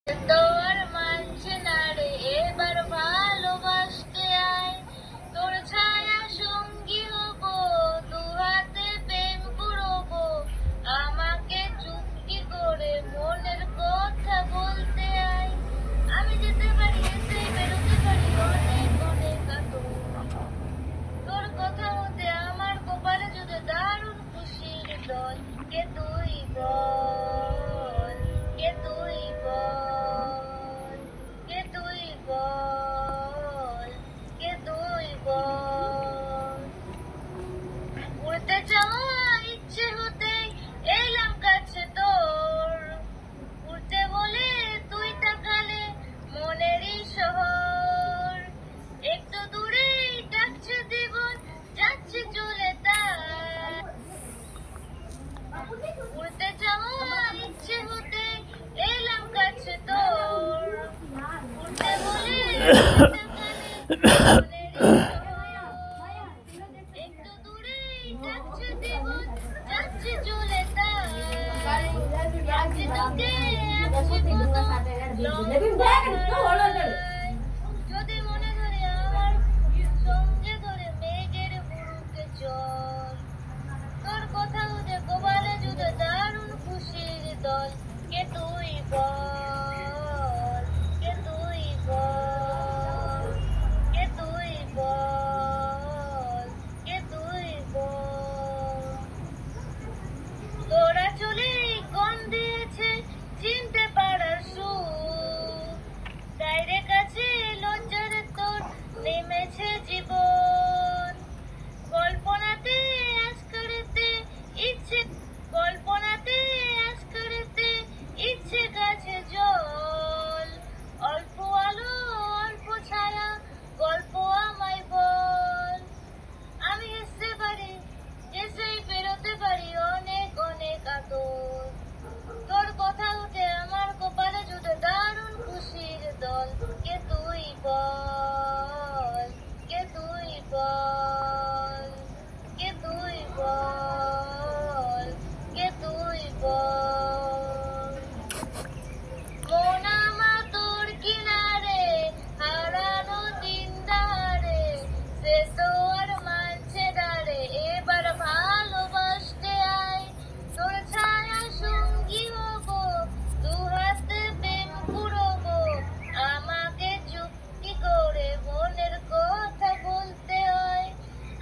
তো আর মানছে না রে, এবার ভালোবাসতে আয়। তোর ছায়া সঙ্গী হব, দু হাতে প্রেম করবো। আমাকে চুপটি করে মনের কথা বলতে আয়। আমি যেতে পারি, এসে বেরোতে পারি অনেক অনেক আতর। তোর কথা মতে আমার কপালে যদি দারুণ খুশির দল। কে তুই বল, কে তুই বল, কে তুই বল, কে তুই বল। উড়তে চাওয়া ইচ্ছে হতে এলাম কাছে তোর। উড়তে বলে তুই তাকালে মনেরই শহর। একটু দূরেই ডাকছে জীবন, যাচ্ছে চলে তার। উড়তে যাওয়া ইচ্ছে হতে এলাম কাছে তোর। উড়তে বলে তুই তাকালে মনেরই শহর। একটু দূরেই ডাকছে জীবন, যাচ্ছে চলে তার। আজকে তোকে আজকে যদি মনে ধরে আমার সঙ্গে ধরে মেঘের বুড়ুকে চল। তোর কথা উঠে গোপালে জুড়ে দারুণ খুশির দল। কে তুই বল, কে তুই বল, কে তুই বল, কে তুই বল। তোরা চলে কোন দিয়েছে চিনতে পারার সুর। ডাইরে কাছে লজ্জার তোর নেমেছে জীবন। কল্পনাতে আজ করতে ইচ্ছে, কল্পনাতে আজ করতে ইচ্ছে